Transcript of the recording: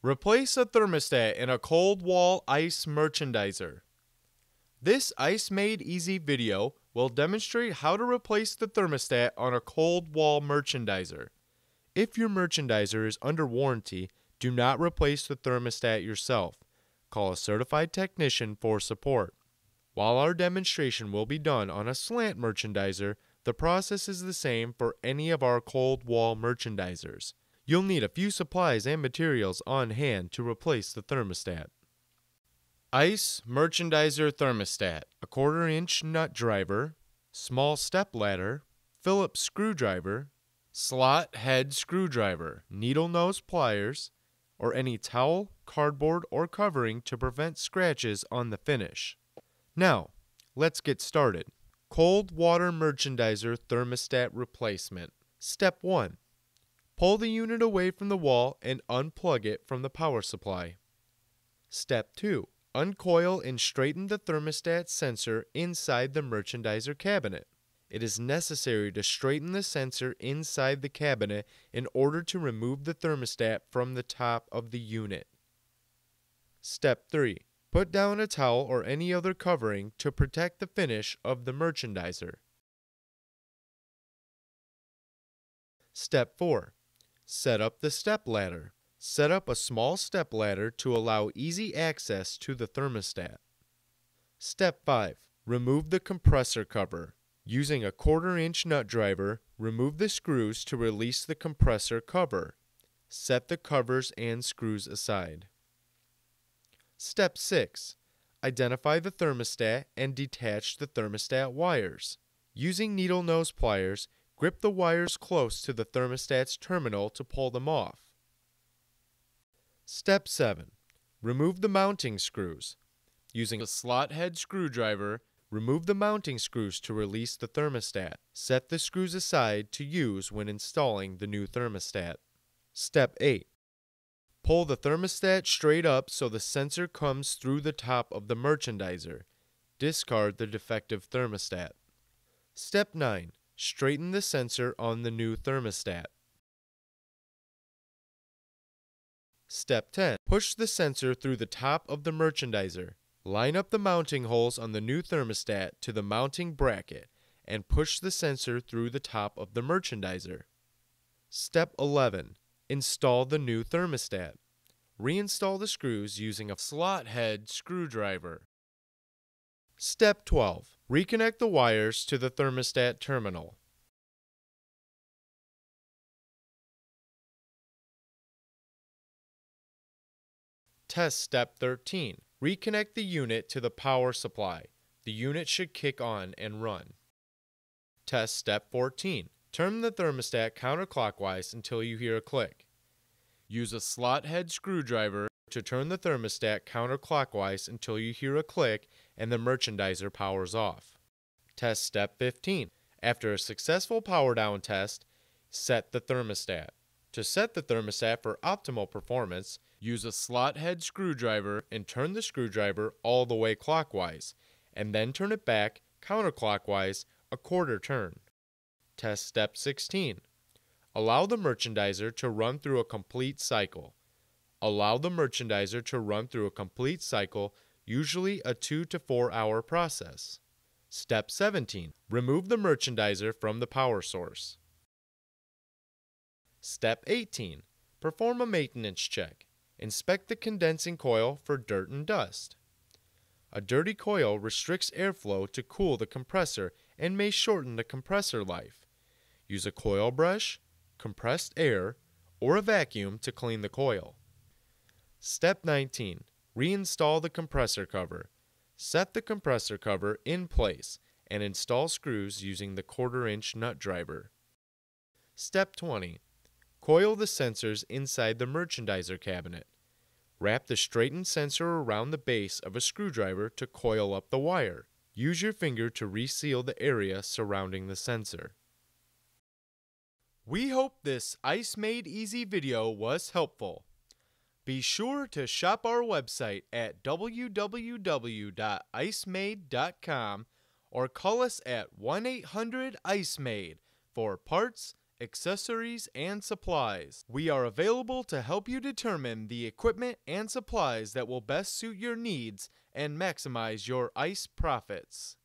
Replace a thermostat in a cold wall ice merchandiser. This Ice Made Easy video will demonstrate how to replace the thermostat on a cold wall merchandiser. If your merchandiser is under warranty, do not replace the thermostat yourself. Call a certified technician for support. While our demonstration will be done on a slant merchandiser, the process is the same for any of our cold wall merchandisers. You'll need a few supplies and materials on hand to replace the thermostat. Ice merchandiser thermostat, a 1/4-inch nut driver, small step ladder, Phillips screwdriver, slot head screwdriver, needle nose pliers, or any towel, cardboard, or covering to prevent scratches on the finish. Now, let's get started. Cold water merchandiser thermostat replacement. Step 1. Pull the unit away from the wall and unplug it from the power supply. Step 2. Uncoil and straighten the thermostat sensor inside the merchandiser cabinet. It is necessary to straighten the sensor inside the cabinet in order to remove the thermostat from the top of the unit. Step 3. Put down a towel or any other covering to protect the finish of the merchandiser. Step 4. Set up the step ladder. Set up a small step ladder to allow easy access to the thermostat. Step 5. Remove the compressor cover. Using a 1/4-inch nut driver, remove the screws to release the compressor cover. Set the covers and screws aside. Step 6. Identify the thermostat and detach the thermostat wires. Using needle nose pliers, grip the wires close to the thermostat's terminal to pull them off. Step 7. Remove the mounting screws. Using a slot head screwdriver, remove the mounting screws to release the thermostat. Set the screws aside to use when installing the new thermostat. Step 8. Pull the thermostat straight up so the sensor comes through the top of the merchandiser. Discard the defective thermostat. Step 9. Straighten the sensor on the new thermostat. Step 10. Push the sensor through the top of the merchandiser. Line up the mounting holes on the new thermostat to the mounting bracket and push the sensor through the top of the merchandiser. Step 11. Install the new thermostat. Reinstall the screws using a slot head screwdriver. Step 12. Reconnect the wires to the thermostat terminal. Test Step 13. Reconnect the unit to the power supply. The unit should kick on and run. Test Step 14. Turn the thermostat counterclockwise until you hear a click. Use a slot head screwdriver to turn the thermostat counterclockwise until you hear a click and the merchandiser powers off. Test Step 15. After a successful power down test, set the thermostat. To set the thermostat for optimal performance, use a slot head screwdriver and turn the screwdriver all the way clockwise, and then turn it back counterclockwise a 1/4 turn. Test Step 16. Allow the merchandiser to run through a complete cycle. Allow the merchandiser to run through a complete cycle, usually a 2 to 4 hour process. Step 17. Remove the merchandiser from the power source. Step 18. Perform a maintenance check. Inspect the condensing coil for dirt and dust. A dirty coil restricts airflow to cool the compressor and may shorten the compressor life. Use a coil brush, compressed air, or a vacuum to clean the coil. Step 19. Reinstall the compressor cover. Set the compressor cover in place and install screws using the 1/4-inch nut driver. Step 20. Coil the sensors inside the merchandiser cabinet. Wrap the straightened sensor around the base of a screwdriver to coil up the wire. Use your finger to reseal the area surrounding the sensor. We hope this Ice Made Easy video was helpful. Be sure to shop our website at www.icemade.com or call us at 1-800-ICE-MADE for parts accessories, and supplies. We are available to help you determine the equipment and supplies that will best suit your needs and maximize your ice profits.